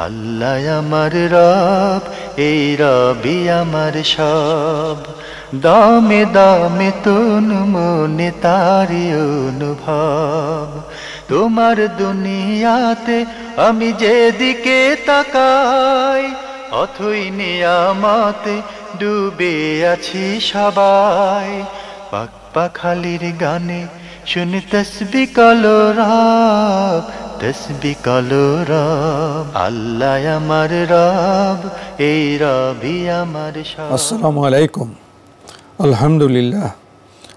আল্লাহ আমার রব, এই রবি আমার সব, দামে দামে তন মনে তারি অনুভব। তোমার দুনিয়াতে আমি যেদিকে তাকাই, অথই নিয়ামতে ডুবে আছি সবাই। পাক পাখালির গানে শুনি তসবিহ কালো রব, তসবিহ কালো রব। আল্লাহ আমার রব, এই রবি আমার সব। আসসালামু আলাইকুম, আলহামদুলিল্লাহ,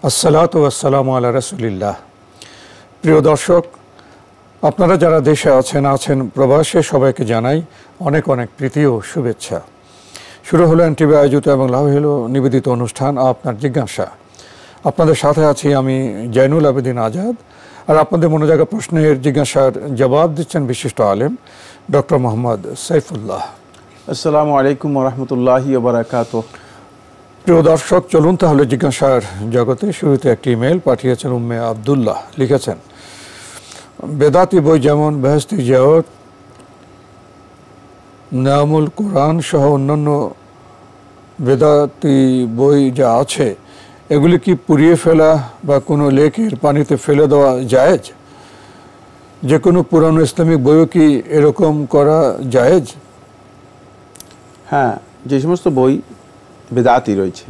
আসসালাতু ওয়াসসালামু আলা রাসূলিল্লাহ। প্রিয় দর্শক, আপনারা যারা দেশে আছেন প্রবাসে, সবাইকে জানাই অনেক অনেক প্রীতি ও শুভেচ্ছা। শুরু হলো এনটিভি আয়োজিত এবং লাভ হলো নিবেদিত অনুষ্ঠান আপনার জিজ্ঞাসা। আপনাদের সাথে আছি আমি জয়নুল আবেদিন আজাদ, আর আপনাদের মনোজাগা প্রশ্নের জিজ্ঞাসার জবাব দিচ্ছেন বিশিষ্ট আলেম ডক্টর মোহাম্মদ সাইফুল্লাহ। আসসালামু আলাইকুম ওয়া রাহমাতুল্লাহি ওয়া বারাকাতুহু। প্রিয় দর্শক, চলুন তাহলে জিজ্ঞাসার জগতে। শুরুতে একটি ইমেল পাঠিয়েছেন উম্মে আবদুল্লাহ। লিখেছেন, বেদাতি বই যেমন বেহেশতি জিয়ারত, নামুল কোরআন সহ অন্যান্য বেদাতি বই যা আছে, এগুলি কি পুড়িয়ে ফেলা বা কোনো লেকের পানিতে ফেলে দেওয়া জায়েজ? যে কোনো পুরানো ইসলামিক বইও কি এরকম করা জায়েজ? হ্যাঁ, যে সমস্ত বই বেদাতি রয়েছে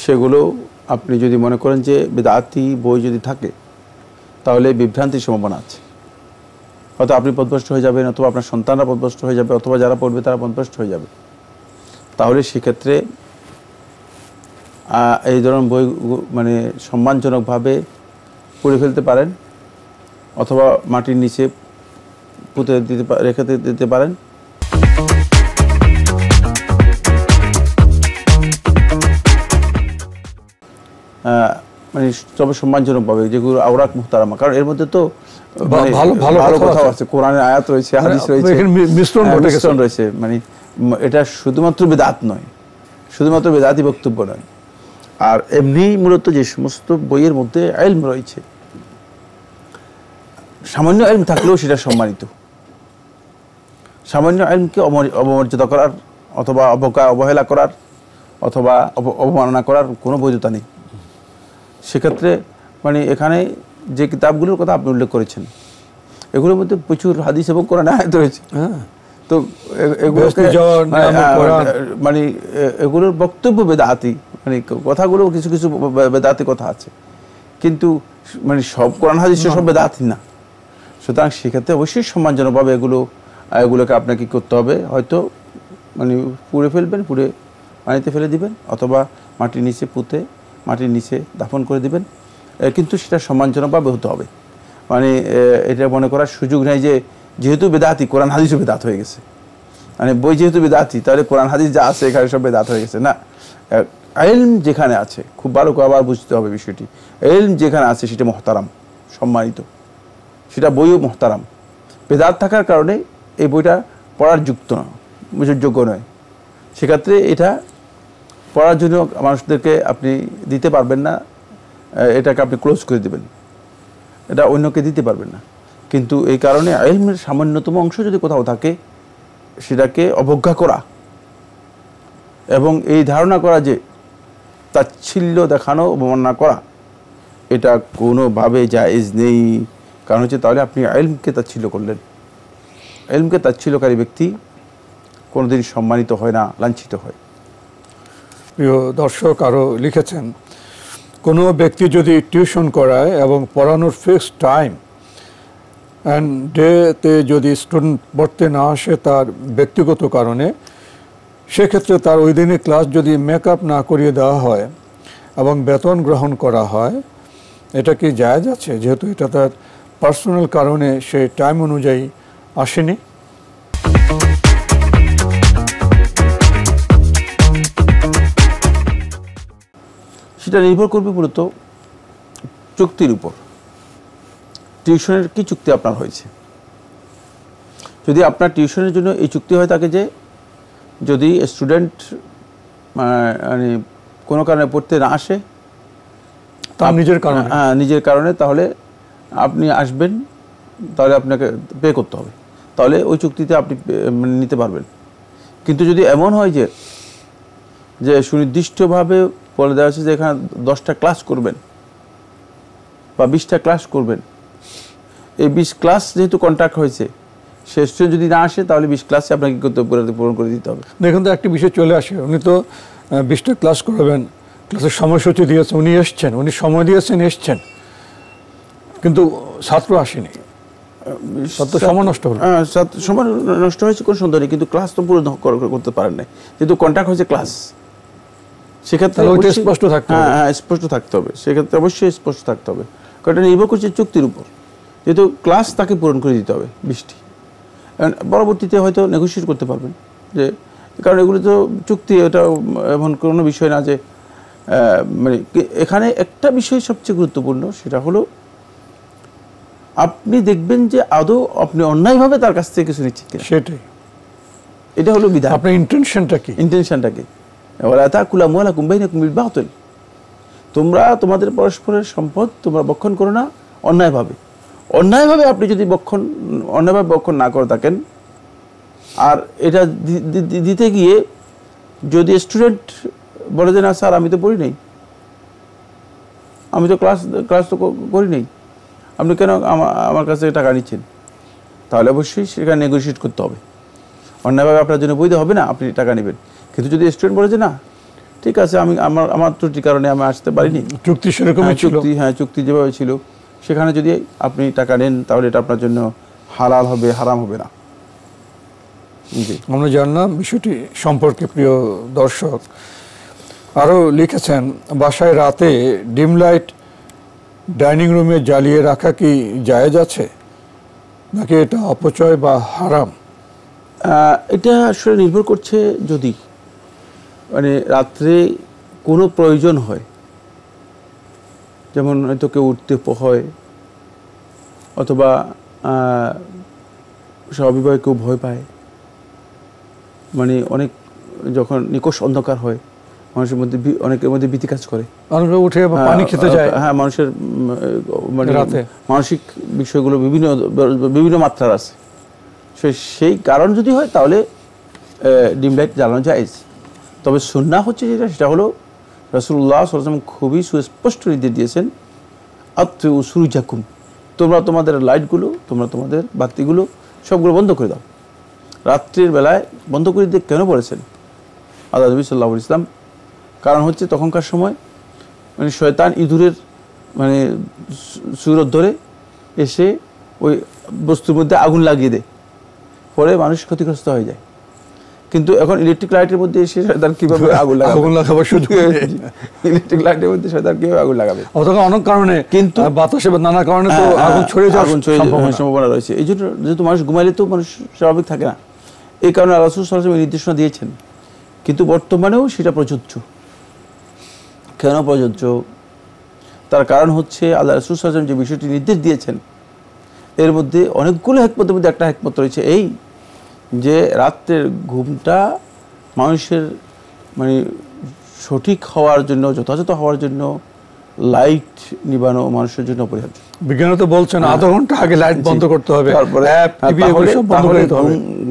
সেগুলো আপনি যদি মনে করেন যে বেদাতি বই যদি থাকে তাহলে বিভ্রান্তির সম্ভাবনা আছে। হয়তো আপনি পথভ্রষ্ট হয়ে যাবেন, অথবা আপনার সন্তানরা পথভ্রষ্ট হয়ে যাবে, অথবা যারা পড়বে তারা পথভ্রষ্ট হয়ে যাবে। তাহলে সেক্ষেত্রে এই ধরনের বই মানে সম্মানজনকভাবে পুড়ে ফেলতে পারেন, অথবা মাটির নিচে পুঁতে রেখে দিতে পারেন। মানে তবে সম্মানজনকভাবে, যেগুলো আওরাক মুহতারামা, কারণ এর মধ্যে তো ভালো কথা আছে, কোরআনের আয়াত রয়েছে, হাদিস রয়েছে, মিশ্রণ রয়েছে। মানে এটা শুধুমাত্র বেদাত নয়, শুধুমাত্র বেদাতি বক্তব্য নয়। আর এমনি মূলত যে সমস্ত বইয়ের মধ্যে ইলম রয়েছে, সামান্য ইলম থাকলেও সেটা সম্মানিত। সামান্য ইলমকে অবমর্যাদা করার, অথবা অবহেলা করার, অথবা অবমাননা করার কোনো বৈধতা নেই। সেক্ষেত্রে মানে এখানে যে কিতাবগুলোর কথা আপনি উল্লেখ করেছেন, এগুলোর মধ্যে প্রচুর হাদিস এবং কোরআন আয়াত রয়েছে। তো এগুলোকে মানে এগুলোর বক্তব্য বেদাতি, মানে কথাগুলো কিছু কিছু বেদাতি কথা আছে, কিন্তু মানে সব কোরআন হাদিস সব বেদাতি না। সুতরাং সেক্ষেত্রে অবশ্যই সম্মানজনকভাবে এগুলোকে আপনাকে কী করতে হবে, হয়তো মানে পুড়ে ফেলবেন, পুড়ে পানিতে ফেলে দিবেন, অথবা মাটির নিচে পুঁতে মাটির নিচে দাফন করে দিবেন, কিন্তু সেটা সম্মানজনকভাবে হতে হবে। মানে এটা মনে করার সুযোগ নেই যে যেহেতু বেদাতি কোরআন হাদিসও বেদাত হয়ে গেছে, মানে বই যেহেতু বেদাতি তাহলে কোরআন হাদিস যা আছে এখানে সব বেদাত হয়ে গেছে। না, ইলম যেখানে আছে, খুব ভালো করে আবার বুঝতে হবে বিষয়টি, ইলম যেখানে আছে সেটা মুহতারাম, সম্মানিত, সেটা বইও মুহতারাম। বেদাত থাকার কারণে এই বইটা পড়ার যোগ্য নয়। সেক্ষেত্রে এটা পড়ার জন্য মানুষদেরকে আপনি দিতে পারবেন না, এটাকে আপনি ক্লোজ করে দেবেন, এটা অন্যকে দিতে পারবেন না। কিন্তু এই কারণে ইলমের সামান্যতম অংশ যদি কোথাও থাকে, সেটাকে অবজ্ঞা করা এবং এই ধারণা করা যে তাচ্ছিল্য দেখানো, অবমাননা করা, এটা কোনোভাবে জায়েজ নেই। কারণ হচ্ছে তাহলে আপনি ইলমকে তাচ্ছিল্য করলেন। ইলমকে তাচ্ছিল্যকারী ব্যক্তি কোনোদিন সম্মানিত হয় না, লাঞ্ছিত হয়। প্রিয় দর্শক আরও লিখেছেন, কোনো ব্যক্তি যদি টিউশন করায় এবং পড়ানোর ফিক্সড টাইম অ্যান্ড ডেতে যদি স্টুডেন্ট পড়তে না আসে তার ব্যক্তিগত কারণে, সেক্ষেত্রে তার ওই দিনের ক্লাস যদি মেকআপ না করিয়ে দেওয়া হয় এবং বেতন গ্রহণ করা হয়, এটা কি জায়েজ আছে, যেহেতু এটা তার পার্সোনাল কারণে সে টাইম অনুযায়ী আসেনি? সেটা নির্ভর করবে মূলত চুক্তির উপর। টিউশনের কি চুক্তি আপনার হয়েছে? যদি আপনার টিউশনের জন্য এই চুক্তি হয় থাকে যে যদি স্টুডেন্ট মানে কোনো কারণে পড়তে না আসে, তার নিজের কারণে, তাহলে আপনি আসবেন, তাহলে আপনাকে পে করতে হবে। তাহলে ওই চুক্তিতে আপনি মানে নিতে পারবেন। কিন্তু যদি এমন হয় যে সুনির্দিষ্টভাবে বলে দেওয়া আছে যে এখানে 10টা ক্লাস করবেন বা 20টা ক্লাস করবেন, এই 20 ক্লাস যেহেতু কন্ট্রাক্ট হয়েছে, সে স্টুডেন্ট যদি না আসে তাহলে 20 ক্লাসে আপনাকে কি করতে হবে, পূরণ করে দিতে হবে। দেখুন তো একটা বিষয় চলে আসে, উনি তো 20টা ক্লাস করাবেন, ক্লাসের সময়সূচি দিয়েছেন, উনি এসছেন, উনি সময় দিয়েছেন, এসছেন, কিন্তু ছাত্র আসেনি, সময় নষ্ট হলো। সময় নষ্ট হয়েছে কোনো সন্দেহ নেই, কিন্তু ক্লাস তো পূরণ করতে পারেন নাই, যেহেতু কন্ট্রাক্ট হয়েছে ক্লাস, সেক্ষেত্রে স্পষ্ট থাকতে হবে। হ্যাঁ, স্পষ্ট থাকতে হবে, সেক্ষেত্রে অবশ্যই স্পষ্ট থাকতে হবে, কারণ এটা নির্ভর করছে চুক্তির উপর। যেহেতু ক্লাস তাকে পূরণ করে দিতে হবে 20টি, পরবর্তীতে হয়তো নেগোশিয়েট করতে পারবেন, যে কারণ এগুলো তো চুক্তি, এটা এমন কোনো বিষয় না যে মানে এখানে একটা বিষয় সবচেয়ে গুরুত্বপূর্ণ, সেটা হলো আপনি দেখবেন যে আদৌ আপনি অন্যায়ভাবে তার কাছ থেকে কিছু নিচ্ছেন কিনা, সেটাই, এটা হলো বিধান। আপনার ইন্টেনশনটা কি, ইন্টেনশনটা কি? ওয়ালা তাকুলু আমওয়ালাকুম বাইনাকুম বিল বাতিল, তোমরা তোমাদের পরস্পরের সম্পদ তোমরা বক্ষণ করো না অন্যায়ভাবে। অন্যায়ভাবে আপনি যদি অন্যায়ভাবে বক্ষণ না করে থাকেন, আর এটা দিতে গিয়ে যদি স্টুডেন্ট বলে যে না স্যার আমি তো পড়ি নাই, আমি তো ক্লাস তো করি নাই, আপনি কেন আমার কাছে টাকা নিচ্ছেন, তাহলে অবশ্যই সেখানে নেগোশিয়েট করতে হবে। অন্যায়ভাবে আপনার জন্য বৈধ হবে না, আপনি টাকা নেবেন। কিন্তু যদি স্টুডেন্ট বলে যে না ঠিক আছে, আমি আমার ত্রুটির কারণে আমি আসতে পারিনি, চুক্তি সেরকমই ছিল, চুক্তি যেভাবে ছিল সেখানে যদি আপনি টাকা নেন, তাহলে এটা আপনার জন্য হালাল হবে, হারাম হবে না। আমরা জানলাম বিষয়টি সম্পর্কে। প্রিয় দর্শক, আরও লিখেছেন, বাসায় রাতে ডিম লাইট ডাইনিং রুমে জ্বালিয়ে রাখা কি জায়েজ আছে, নাকি এটা অপচয় বা হারাম? এটা আসলে নির্ভর করছে, যদি মানে রাত্রে কোনো প্রয়োজন হয়, যেমন হয়তো কেউ উঠতে হয়, অথবা স্বাভাবিকভাবে কেউ ভয় পায়, মানে অনেক যখন নিকষ অন্ধকার হয়, মানুষের মধ্যে অনেকের মধ্যে ভীতি কাজ করে, অনেকে উঠে পানি খেতে যায়। হ্যাঁ, মানুষের মানে মানসিক বিষয়গুলো বিভিন্ন মাত্রার আছে। সেই কারণ যদি হয় তাহলে ডিম লাইট জ্বালানো জায়েজ। তবে সুন্নাহ হচ্ছে সেটা হলো রাসূলুল্লাহ সাল্লাল্লাহু আলাইহি ওয়াসাল্লাম খুবই সুস্পষ্ট নির্দেশ দিয়েছেন, আতফিউ সুরুজাকুম, তোমরা তোমাদের লাইটগুলো, তোমরা তোমাদের বাতিগুলো সবগুলো বন্ধ করে দাও। রাত্রির বেলায় বন্ধ করে দিতে কেন বলেছেন আল্লাহ নবী সাল্লাল্লাহু আলাইহি ওয়াসাল্লাম? কারণ হচ্ছে তখনকার সময় মানে শয়তান ইঁদুরের মানে সুরত ধরে এসে ওই বস্তুর মধ্যে আগুন লাগিয়ে দেয়, পরে মানুষ ক্ষতিগ্রস্ত হয়ে যায়। কিন্তু এখন ইলেকট্রিক লাইটের মধ্যে এসে শয়তান কিভাবে আগুন লাগাবে, ইলেকট্রিক লাইটের মধ্যে শয়তান কিভাবে আগুন লাগাবে? অনেক কারণে, কিন্তু বাতাসে বা নানা কারণে তো আগুন ছড়িয়ে যাওয়ার সম্ভাবনা রয়েছে। এই জন্য যেহেতু মানুষ ঘুমাইলে তো মানুষ স্বাভাবিক থাকে না, এই কারণে রাসূল সাল্লাল্লাহু আলাইহি ওয়াসাল্লাম নির্দেশনা দিয়েছেন। কিন্তু বর্তমানেও সেটা প্রযোজ্য। কেন প্রযোজ্য? তার কারণ হচ্ছে আল্লাহ রাসূল সাল্লাল্লাহু আলাইহি ওয়াসাল্লাম যে বিষয়টি নির্দেশ দিয়েছেন, এর মধ্যে অনেকগুলো হিকমতের মধ্যে একটা হিকমত রয়েছে এই যে রাত্রের ঘুমটা মানুষের মানে সঠিক হওয়ার জন্য, যথাযথ হওয়ার জন্য লাইট নিবানো মানুষের জন্য অপরিহার্য। বিজ্ঞান তো বলছেন আধা ঘন্টা আগে লাইট বন্ধ করতে হবে, তারপরে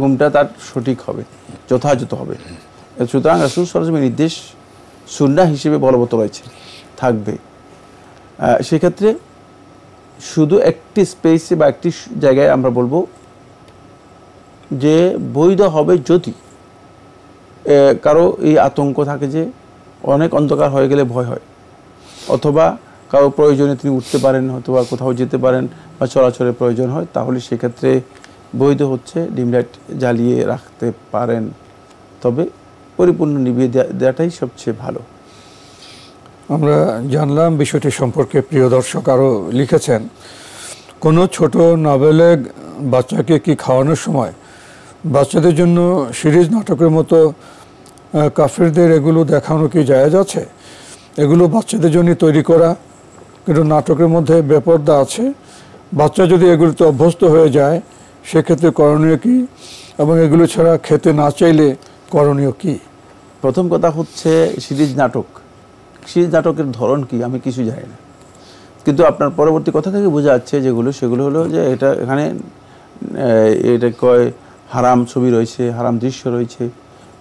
ঘুমটা তার সঠিক হবে, যথাযথ হবে। সুতরাং রাসূল সাল্লাল্লাহু আলাইহি ওয়াসাল্লামের নির্দেশ সুন্নাহ হিসেবে বলবৎ রয়েছে, থাকবে। সেক্ষেত্রে শুধু একটি স্পেসে বা একটি জায়গায় আমরা বলবো যে বৈধ হবে যদি কারো এই আতঙ্ক থাকে যে অনেক অন্ধকার হয়ে গেলে ভয় হয়, অথবা কারো প্রয়োজনে তিনি উঠতে পারেন, অথবা কোথাও যেতে পারেন বা চলাচলের প্রয়োজন হয়, তাহলে সেক্ষেত্রে বৈধ হচ্ছে ডিম লাইট জ্বালিয়ে রাখতে পারেন, তবে পরিপূর্ণ নিভিয়ে দেওয়াটাই সবচেয়ে ভালো। আমরা জানলাম বিষয়টি সম্পর্কে। প্রিয় দর্শক আরও লিখেছেন, কোনো ছোট নভেলের বাচ্চাকে কি খাওয়ানোর সময় বাচ্চাদের জন্য সিরিজ নাটকের মতো কাফিরদের এগুলো দেখানো কি জায়েজ আছে? এগুলো বাচ্চাদের জন্য তৈরি করা, কিন্তু নাটকের মধ্যে বেপরদা আছে। বাচ্চা যদি এগুলোতে অভ্যস্ত হয়ে যায় সেক্ষেত্রে করণীয় কি, এবং এগুলো ছাড়া খেতে না চাইলে করণীয় কি? প্রথম কথা হচ্ছে সিরিজ নাটকের ধরন কি আমি কিছু জানি না, কিন্তু আপনার পরবর্তী কথা থেকে বোঝা যাচ্ছে সেগুলো হলো যে এখানে এটা কয় হারাম ছবি রয়েছে, হারাম দৃশ্য রয়েছে,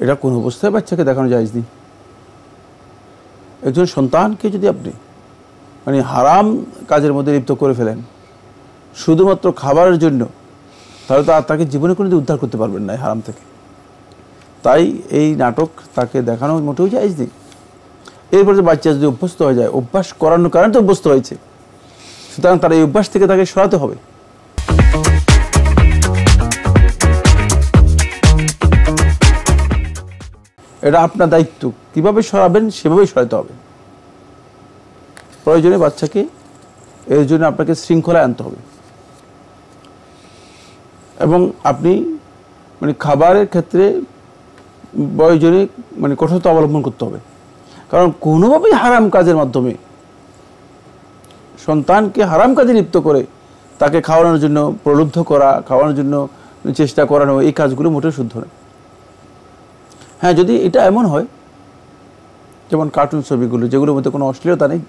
এটা কোন অবস্থায় বাচ্চাকে দেখানো জায়েজ নেই। একজন সন্তানকে যদি আপনি মানে হারাম কাজের মধ্যে লিপ্ত করে ফেলেন শুধুমাত্র খাবারের জন্য, তাহলে তো আর তাকে জীবনে কোনোদিন উদ্ধার করতে পারবেন না হারাম থেকে। তাই এই নাটক তাকে দেখানো মোটেও জায়েজ নেই। এরপরে বাচ্চা যদি অভ্যস্ত হয়ে যায়, অভ্যাস করানোর কারণে তো অভ্যস্ত হয়েছে, সুতরাং তার এই অভ্যাস থেকে তাকে সরাতে হবে। এটা আপনার দায়িত্ব, কিভাবে সরাবেন সেভাবেই সরাতে হবে। প্রয়োজনে বাচ্চাকে এর জন্য আপনাকে শৃঙ্খলায় আনতে হবে, এবং আপনি মানে খাবারের ক্ষেত্রে প্রয়োজনে মানে কঠোরতা অবলম্বন করতে হবে। কারণ কোনোভাবেই হারাম কাজের মাধ্যমে সন্তানকে হারাম কাজে লিপ্ত করে তাকে খাওয়ানোর জন্য প্রলুব্ধ করা, খাওয়ানোর জন্য চেষ্টা করানো, এই কাজগুলো মোটেও শুদ্ধ নয়। হ্যাঁ, যদি এটা এমন হয় যেমন কার্টুন ছবিগুলো যেগুলোর মধ্যে কোনো অশ্লীলতা নেই,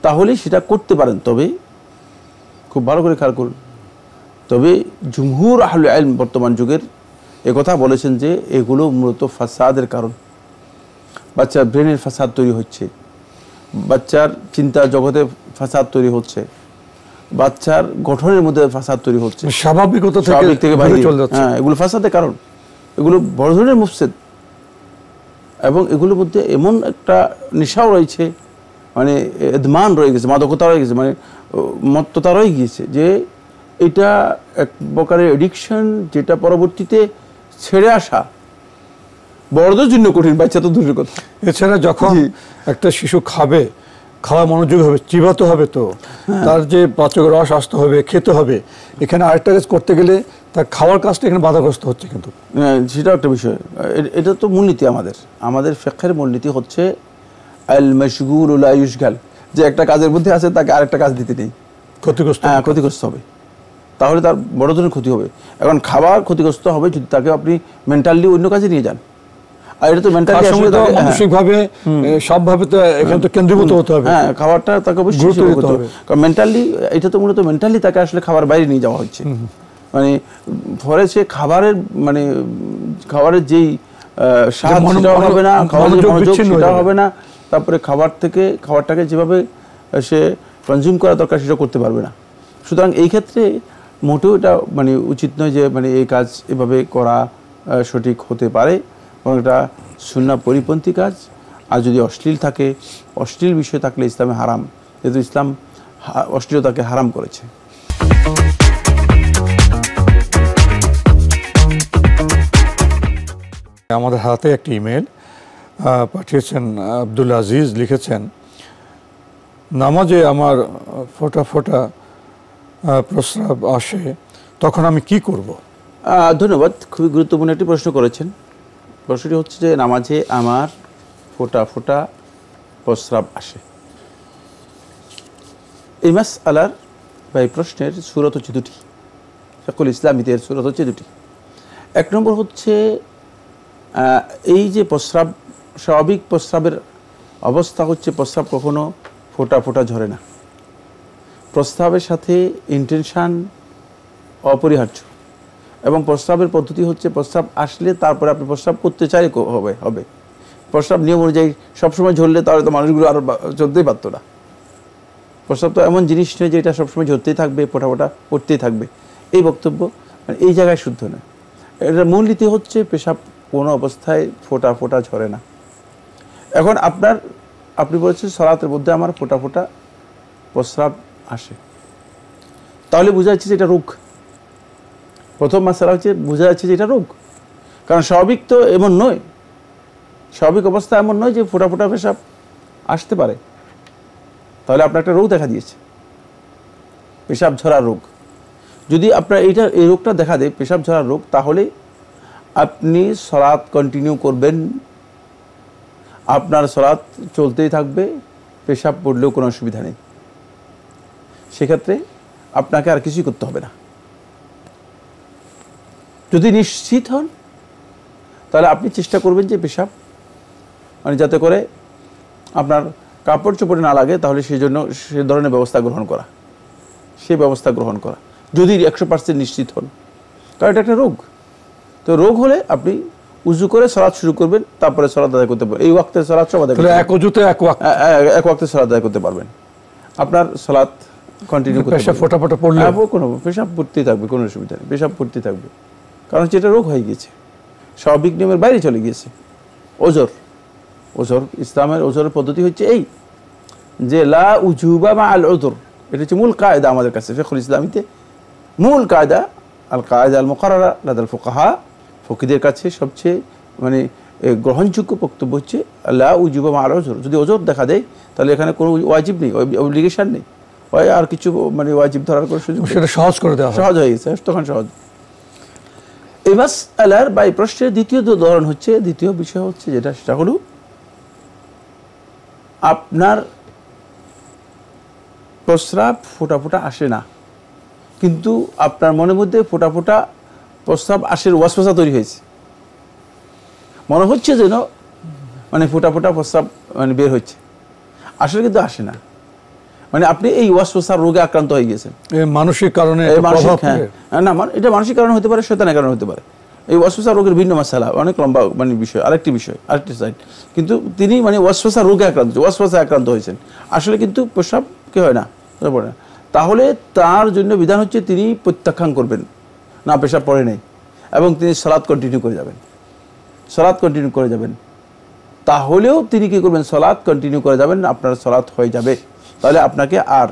তাহলে সেটা করতে পারেন। তবে খুব ভালো করে খেয়াল করুন, তবে জুমহুর আহলে ইলম বর্তমান যুগের একথা বলেছেন যে এগুলো মূলত ফাসাদের কারণ। বাচ্চার ব্রেনের ফাসাদ তৈরি হচ্ছে, বাচ্চার চিন্তা জগতে ফাসাদ তৈরি হচ্ছে, বাচ্চার গঠনের মধ্যে ফাসাদ তৈরি হচ্ছে, স্বাভাবিকতা থেকে বাইরে চলে যাচ্ছে। হ্যাঁ, এগুলো ফাসাদের কারণ, এগুলো বড় ধরনের মুফসিদ। এবং এগুলোর মধ্যে এমন একটা নেশাও রয়েছে, মানে এদমান রয়ে গেছে, মাদকতা রয়ে গেছে, মানে মত্ততা রয়ে গিয়েছে, যে এটা এক প্রকারের এডিকশন, যেটা পরবর্তীতে ছেড়ে আসা বড়দের জন্য কঠিন, বাচ্চা তো দূরের কথা। এছাড়া যখন একটা শিশু খাবে, খাওয়া মনোযোগ হবে, চিবাতে হবে, তো তার যে পাচক রস আসতে হবে, খেতে হবে, এখানে আরেকটা কাজ করতে গেলে তার খাওয়ার কাজটা এখানে বাধাগ্রস্ত হচ্ছে। কিন্তু সেটাও একটা বিষয়। এটা তো মূলনীতি, আমাদের ফিকহের মূলনীতি হচ্ছে আল মাশগুল লা ইউশগাল, যে একটা কাজের মধ্যে আছে তাকে আরেকটা কাজ দিতে নেই, ক্ষতিগ্রস্ত হবে, তাহলে তার বড় ধরনের ক্ষতি হবে। এখন খাবার ক্ষতিগ্রস্ত হবে যদি তাকে আপনি মেন্টালি অন্য কাজে নিয়ে যান। আর এটা তো মেন্টালি মানসিকভাবে সবভাবে তো এখানে তো কেন্দ্রীভূত হতে হবে। হ্যাঁ, খাবারটা তাকে অবশ্যই করতে হবে, কারণ মেন্টালি এটা তো মূলত মেন্টালি তাকে আসলে খাবার বাইরে নিয়ে যাওয়া হচ্ছে। মানে ফলে সে খাবারের যেই স্বাদ সেটাও হবে না, মনোযোগ সেটাও হবে না, তারপরে খাবারটাকে যেভাবে সে কনজিউম করা দরকার সেটা করতে পারবে না। সুতরাং এই ক্ষেত্রে মোটেও এটা মানে উচিত নয় যে মানে এই কাজ এভাবে করা সঠিক হতে পারে, এবং এটা সুন্নাহ পরিপন্থী কাজ। আর যদি অশ্লীল বিষয় থাকলে ইসলামে হারাম, যেহেতু ইসলাম অশ্লীলতাকে হারাম করেছে। আমাদের হাতে একটি ইমেল পাঠিয়েছেন আব্দুল আজিজ, লিখেছেন, নামাজে আমার ফোঁটা ফোঁটা প্রস্রাব আসে, তখন আমি কি করব? ধন্যবাদ, খুবই গুরুত্বপূর্ণ একটি প্রশ্ন করেছেন। প্রশ্নটি হচ্ছে যে নামাজে আমার ফোঁটা ফোঁটা প্রস্রাব আসে। এই মাসআলার বা এই প্রশ্নের সূরত হচ্ছে দুটি, সকল ইসলামীদের সূরত হচ্ছে দুটি। এক নম্বর হচ্ছে এই যে প্রস্রাব, স্বাভাবিক প্রস্রাবের অবস্থা হচ্ছে প্রস্রাব কখনো ফোঁটা ফোঁটা ঝরে না। প্রস্রাবের সাথে ইন্টেনশন অপরিহার্য, এবং প্রস্রাবের পদ্ধতি হচ্ছে প্রস্রাব আসলে তারপরে আপনি প্রস্রাব করতে চাইলে হবে। প্রস্রাব নিয়ম অনুযায়ী সবসময় ঝরলে তাহলে তো মানুষগুলো আরও চলতেই পারতো না। প্রস্রাব তো এমন জিনিস নয় যে এটা সবসময় ঝরতেই থাকবে, ফোঁটা ফোঁটা পড়তেই থাকবে, এই বক্তব্য মানে এই জায়গায় শুদ্ধ নয়। এটার মূলনীতি হচ্ছে পেশাব কোনো অবস্থায় ফোঁটা ফোঁটা ঝরে না। এখন আপনি বলছেন সালাতের মধ্যে আমার ফোঁটা ফোঁটা প্রস্রাব আসে, তাহলে বোঝা যাচ্ছে যে এটা রোগ। প্রথম মাসআলা হচ্ছে বোঝা যাচ্ছে যে এটা রোগ, কারণ স্বাভাবিক তো এমন নয়, স্বাভাবিক অবস্থা এমন নয় যে ফোঁটা ফোঁটা পেশাব আসতে পারে। তাহলে আপনার একটা রোগ দেখা দিয়েছে, পেশাব ঝরার রোগ। যদি আপনার এই রোগটা দেখা দেয়, পেশাব ঝরার রোগ, তাহলে আপনি সালাত কন্টিনিউ করবেন, আপনার সালাত চলতেই থাকবে, পেশাব পড়লেও কোনো অসুবিধা নেই। সেক্ষেত্রে আপনাকে আর কিছুই করতে হবে না। যদি নিশ্চিত হন তাহলে আপনি চেষ্টা করবেন যে পেশাব মানে যাতে করে আপনার কাপড় চোপড়ে না লাগে, তাহলে সেই জন্য সে ধরনের ব্যবস্থা গ্রহণ করা। যদি 100% নিশ্চিত হন, কারণ এটা একটা রোগ। তো রোগ হলে আপনি উজু করে সালাত শুরু করবেন, তারপরে সালাত আদায় করতে পারবেন। এই ওয়াক্তে সালাত সব আদায় করতে এক অজুতে এক ওয়াক্তে সালাত আদায় করতে পারবেন। আপনার সালাত কন্টিনিউ করতে পেশাব ফোঁটা পড়লে কোনো পেশাব পড়তেই থাকবে, কোনো অসুবিধা নেই, পেশাব পড়তেই থাকবে, কারণ হচ্ছে এটা রোগ হয়ে গিয়েছে, স্বাভাবিক নিয়মের বাইরে চলে গিয়েছে। ওজর ইসলামের ওজরের পদ্ধতি হচ্ছে এই যে লা উজুবা মা আল উযর, এটা হচ্ছে মূল কায়দা আমাদের কাছে ফিকহুল ইসলামীতে, মূল কায়দা আল কায়দা আল মুকাররারা লাদাল ফুকাহা, ফকিদের কাছে সবচেয়ে মানে গ্রহণযোগ্য বক্তব্য হচ্ছে লা উজুবা মা আল উযর। যদি ওজর দেখা দেয় তাহলে এখানে কোনো ওয়াজিব নেই, অব্লিগেশন নেই, হয় আর কিছু মানে ওয়াজিব ধরার কোনো সুযোগ, সেটা সহজ করে দেওয়া, সহজ হয়ে গেছে, তখন সহজ। এই মাসআলার বা এই প্রশ্নের দ্বিতীয় উদাহরণ হচ্ছে, দ্বিতীয় বিষয় হচ্ছে যেটা, সেটা হলো আপনার প্রস্রাব ফোঁটা আসে না, কিন্তু আপনার মনের মধ্যে ফোঁটা প্রস্রাব আসের ওয়াসওয়াসা তৈরি হয়েছে, মনে হচ্ছে যেন মানে ফোঁটা প্রস্রাব মানে বের হচ্ছে, আসলে কিন্তু আসে না, মানে আপনি এই ওয়াসওয়াসার রোগে আক্রান্ত হয়ে গেছেন। মানসিক কারণে না, এটা মানসিক কারণে হতে পারে, শয়তানের কারণে হতে পারে। এই ওয়াসওয়াসা রোগের ভিন্ন মাসালা, অনেক লম্বা মানে বিষয়, আরেকটি সাইড। কিন্তু তিনি মানে ওয়াসওয়াসা রোগে আক্রান্ত হয়েছেন, আসলে কিন্তু প্রস্রাব কি হয় না, তাহলে তার জন্য বিধান হচ্ছে তিনি প্রত্যাখ্যান করবেন না, পেশাব পড়ে নেই, এবং তিনি সালাত কন্টিনিউ করে যাবেন। তাহলেও তিনি কি করবেন, সালাত কন্টিনিউ করে যাবেন, আপনার সালাত হয়ে যাবে। তাহলে আপনাকে আর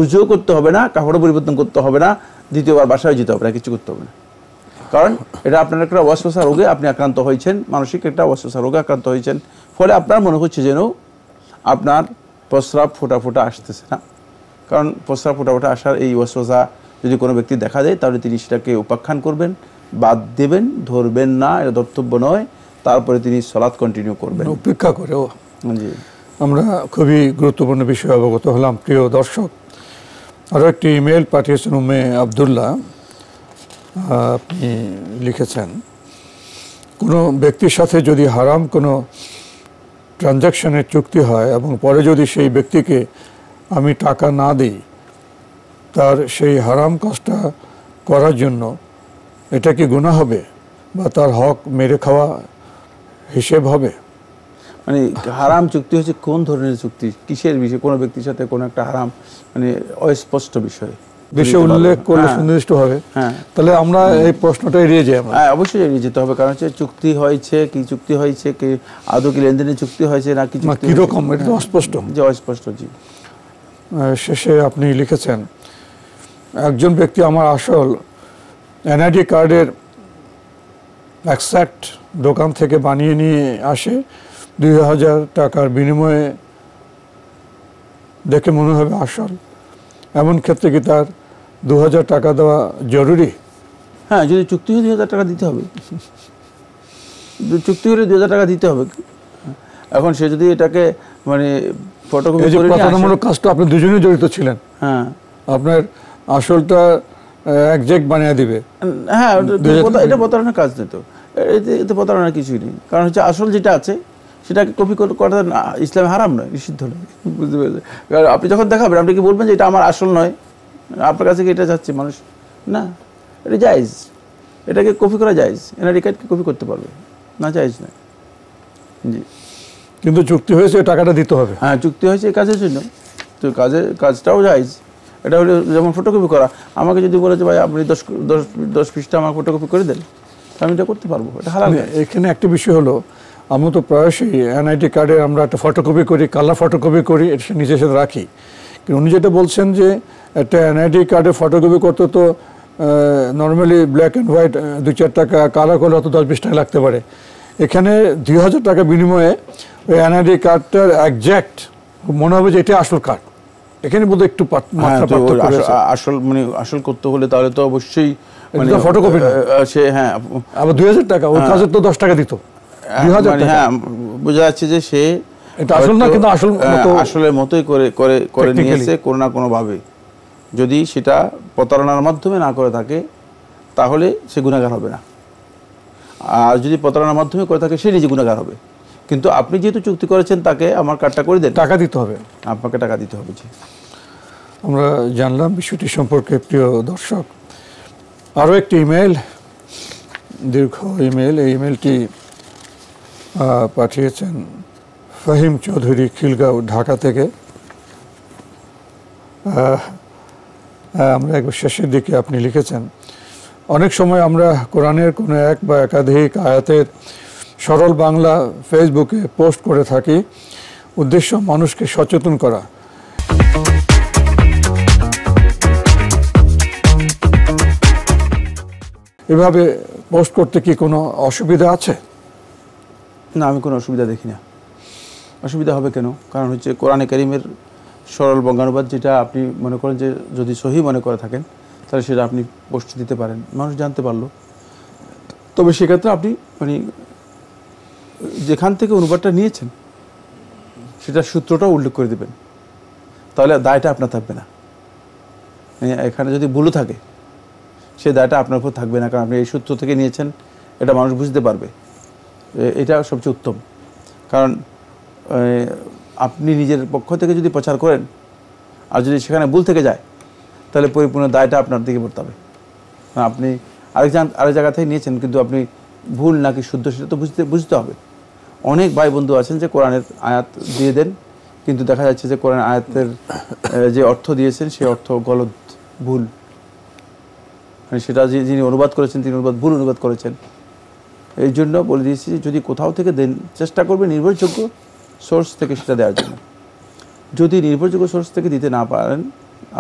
উজু করতে হবে না, কাপড় পরিবর্তন করতে হবে না, দ্বিতীয়বার বাসায় যেতে হবে না, কিছু করতে হবে না, কারণ এটা আপনার একটা ওয়াসওয়াসা রোগে আপনি আক্রান্ত হয়েছেন, মানসিক একটা ওয়াসওয়াসা রোগে আক্রান্ত হয়েছেন, ফলে আপনার মনে হচ্ছে যেন আপনার প্রস্রাব ফোঁটা আসতেছে না, কারণ প্রস্রাব ফোঁটা আসার এই ওয়াসওয়াসা যদি কোনো ব্যক্তি দেখা দেয় তাহলে তিনি সেটাকে উপাখ্যান করবেন, বাদ দেবেন, ধরবেন না, এটা ধর্তব্য নয়, তারপরে তিনি সালাত কন্টিনিউ করবেন উপেক্ষা করে। জি, আমরা খুবই গুরুত্বপূর্ণ বিষয়ে অবগত হলাম। প্রিয় দর্শক, আরও একটি ইমেল পাঠিয়েছেন উম্মে আবদুল্লাহ। আপনি লিখেছেন, কোনো ব্যক্তির সাথে যদি হারাম কোনো ট্রানজ্যাকশনের চুক্তি হয় এবং পরে যদি সেই ব্যক্তিকে আমি টাকা না দিই, তার সেই হারাম কাজটা করার জন্য এটা কি গুনাহ হবে বা তার হক মেরে খাওয়া হিসেব হবে? মানে হারাম চুক্তি হচ্ছে কোন ধরনের চুক্তি, কিসের বিষয়, কোনো ব্যক্তির সাথে কোনো একটা হারাম মানে অস্পষ্ট বিষয় উল্লেখ করলে সুনির্দিষ্ট হবে। তাহলে আমরা এই প্রশ্নটা এড়িয়ে যাই। অবশ্যই এড়িয়ে যেতে হবে, কারণ হচ্ছে চুক্তি হয়েছে কি আদৌ কি লেনদেনের চুক্তি হয়েছে না কি রকম, এটা তো অস্পষ্ট, যে অস্পষ্ট। জি, শেষে আপনি লিখেছেন, একজন ব্যক্তি আমার আসল এনআইডি কার্ডের এক্সাক্ট দোকান থেকে বানিয়ে নিয়ে আসে, 2000 টাকার বিনিময়ে দেখে মনে হবে আসল, এমন ক্ষেত্রে কি তার 2000 টাকা দেওয়া জরুরি? হ্যাঁ, যদি চুক্তি হয়ে 2000 টাকা দিতে হবে, চুক্তি হলে 2000 টাকা দিতে হবে। এখন সে যদি এটাকে মানে ফটোকপি করে প্রতারণামূলক কাজটা আপনি দুজনেই জড়িত ছিলেন, হ্যাঁ, আপনার আসলটা একজ্যাক্ট বানিয়ে দিবে, হ্যাঁ, এটা প্রতারণার কাজ নেই, তো এতে প্রতারণার কিছুই নেই, কারণ হচ্ছে আসল যেটা আছে সেটাকে কপি করা ইসলামে হারাম নয়, নিষিদ্ধ নয়, বুঝতে পেরেছেন? আপনি যখন দেখাবেন আপনি কি বলবেন যে এটা আমার আসল নয়, আপনার কাছে কি এটা যাচ্ছে মানুষ, না, এটা জায়েজ, এটাকে কপি করা জায়েজ, এনআইডি কার্ডকে কপি করতে পারবে না, জায়েজ নয়। জি, কিন্তু চুক্তি হয়েছে, টাকাটা দিতে হবে। হ্যাঁ, চুক্তি হয়েছে এই কাজের জন্য, তো কাজটাও জায়েজ। এটা হলো যেমন ফটোকপি করা, আমাকে যদি বলে যে ভাই আপনি 10 পৃষ্ঠা আমার ফটোকপি করে দেন, আমি এটা করতে পারবো, এটা হারাম। এখানে একটা বিষয় হলো, আমরা তো প্রায়শই এনআইডি কার্ডের আমরা একটা ফটোকপি করি, কালার ফটোকপি করি, এটা নিজের সাথে রাখি, কিন্তু উনি যেটা বলছেন যে একটা এনআইডি কার্ডের ফটোকপি করতে তো নর্মালি ব্ল্যাক অ্যান্ড হোয়াইট 2-4 টাকা, কালার করলে হয়তো 10-20 টাকা লাগতে পারে, এখানে 2000 টাকা বিনিময়ে ওই এনআইডি কার্ডটার একজ্যাক্ট মনে হবে যে এটা আসল কার্ড, এখানে বোধ একটু আসল করতে হলে তাহলে তো অবশ্যই ফটোকপি সে, হ্যাঁ, আবার 2000 টাকা, ওই কাজের তো 10 টাকা দিত, 2000 টাকা। হ্যাঁ, বোঝা যাচ্ছে যে সে এটা আসল না, কিন্তু আসলের মতোই করে নিয়েছে কোনো না কোনো ভাবে। যদি সেটা প্রতারণার মাধ্যমে না করে থাকে তাহলে সে গুনাহগার হবে না, আর যদি প্রতারণার মাধ্যমে করে থাকে সে নিজে গুনাহগার হবে। কিন্তু আপনি যেহেতু চুক্তি করেছেন তাকে আমার কার্ডটা করে দেন, টাকা দিতে হবে, আপনাকে টাকা দিতে হবে। জি, আমরা জানলাম বিষয়টি সম্পর্কে। প্রিয় দর্শক, আরও একটি ইমেল, দীর্ঘ ইমেল, এই ইমেলটি পাঠিয়েছেন ফাহিম চৌধুরী, খিলগাঁও, ঢাকা থেকে। আমরা একবার শেষের দিকে আপনি লিখেছেন, অনেক সময় আমরা কোরআনের কোনো এক বা একাধিক আয়াতের সরল বাংলা ফেসবুকে পোস্ট করে থাকি, উদ্দেশ্য মানুষকে সচেতন করা। এভাবে পোস্ট করতে কি কোনো অসুবিধা আছে? না, আমি কোনো অসুবিধা দেখি না। অসুবিধা হবে কেন? কারণ হচ্ছে কোরআনে কারীমের সরল বঙ্গানুবাদ, যেটা আপনি মনে করেন যে যদি সহি মনে করে থাকেন, তাহলে সেটা আপনি পোস্ট দিতে পারেন, মানুষ জানতে পারলো। তবে সেক্ষেত্রে আপনি মানে যেখান থেকে অনুবাদটা নিয়েছেন সেটার সূত্রটাও উল্লেখ করে দেবেন, তাহলে দায়টা আপনার থাকবে না। এখানে যদি ভুলও থাকে, সেই দায়টা আপনার উপর থাকবে না, কারণ আপনি এই সূত্র থেকে নিয়েছেন, এটা মানুষ বুঝতে পারবে। এটা সবচেয়ে উত্তম। কারণ আপনি নিজের পক্ষ থেকে যদি প্রচার করেন আর যদি সেখানে ভুল থেকে যায়, তাহলে পরিপূর্ণ দায়টা আপনার দিকে পড়তে হবে। আপনি আরেক জায়গা থেকে নিয়েছেন, কিন্তু আপনি ভুল নাকি শুদ্ধ সেটা তো বুঝতে হবে। অনেক ভাই বন্ধু আছেন যে কোরআনের আয়াত দিয়ে দেন, কিন্তু দেখা যাচ্ছে যে কোরআন আয়াতের যে অর্থ দিয়েছেন সেই অর্থ গলত, ভুল। মানে সেটা যিনি অনুবাদ করেছেন তিনি ভুল অনুবাদ করেছেন। এই জন্য বলে দিয়েছি, যদি কোথাও থেকে দেন, চেষ্টা করবে নির্ভরযোগ্য সোর্স থেকে সেটা দেওয়ার জন্য। যদি নির্ভরযোগ্য সোর্স থেকে দিতে না পারেন,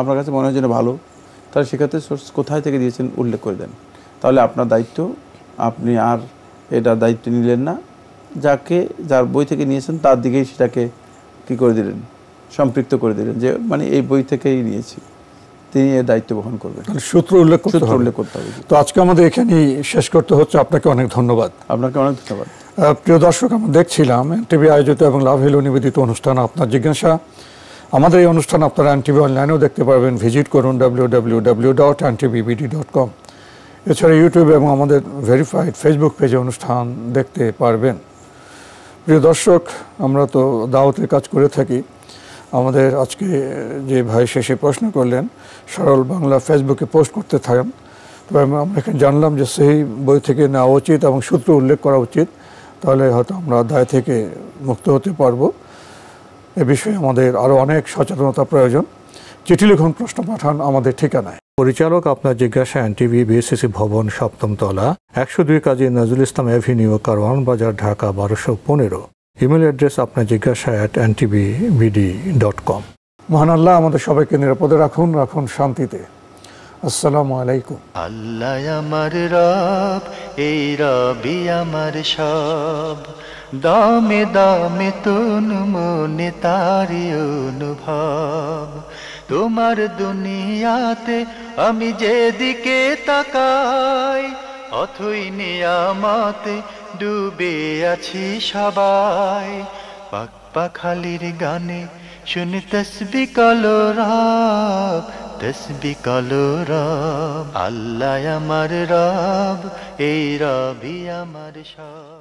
আপনার কাছে মনে হয় যেন ভালো, তাহলে সেক্ষেত্রে সোর্স কোথায় থেকে দিয়েছেন উল্লেখ করে দেন। তাহলে আপনার দায়িত্ব, আপনি আর এটার দায়িত্ব নিলেন না, যার বই থেকে নিয়েছেন তার দিকেই সেটাকে কী করে দিলেন, সম্পৃক্ত করে দিলেন, যে মানে এই বই থেকেই নিয়েছি, তিনি এর দায়িত্ব বহন করবেন। সূত্র উল্লেখ করতে হবে। তো আজকে আমাদের এখানেই শেষ করতে হচ্ছে। আপনাকে অনেক ধন্যবাদ। আপনাকে অনেক ধন্যবাদ। প্রিয় দর্শক, আমরা দেখছিলাম এনটিভি আয়োজিত এবং লাভ হ্যালো নিবেদিত অনুষ্ঠান আপনার জিজ্ঞাসা। আমাদের এই অনুষ্ঠান আপনারা এনটিভি অনলাইনেও দেখতে পারবেন, ভিজিট করুন www.ntvbd.com। এছাড়া ইউটিউব এবং আমাদের ভেরিফাইড ফেসবুক পেজে অনুষ্ঠান দেখতে পারবেন। প্রিয় দর্শক, আমরা তো দাওয়াতের কাজ করে থাকি। আমাদের আজকে যে ভাই শেষে প্রশ্ন করলেন, সরল বাংলা ফেসবুকে পোস্ট করতে থাকেন, তবে আমরা এখানে জানলাম যে সেই বই থেকে নেওয়া উচিত এবং সূত্র উল্লেখ করা উচিত, তাহলে হয়তো আমরা দায় থেকে মুক্ত হতে পারবো। এ বিষয়ে আমাদের আরও অনেক সচেতনতা প্রয়োজন। চিঠি লিখুন, প্রশ্ন পাঠান আমাদের ঠিকানায়। পরিচালক আপনার জিজ্ঞাসা, এনটিভি, বিএসসিসি ভবন, ৭ম তলা, ১০২ কাজী নজরুল ইসলাম অ্যাভিনিউ, কারওয়ান বাজার, ঢাকা ১২১৫। ইমেল অ্যাড্রেস আপনার জিজ্ঞাসা @ntvbd.com। মহান আল্লাহ আমাদের সবাইকে নিরাপদে রাখুন, রাখুন শান্তিতে। আসসালামু আলাইকুম। আল্লাহ আমার রব, এই রবি আমার সব, দামে দামে তুন মনে তারি অনুভব। তোমার দুনিয়াতে আমি যেদিকে তাকাই, অথই নিয়ামতে ডুবে আছি সবাই। পাক পাখালির গানে শুনি তসবি কলরব, তসবি কলরব। আল্লাহ আমার রব, এই রবি আমার সব।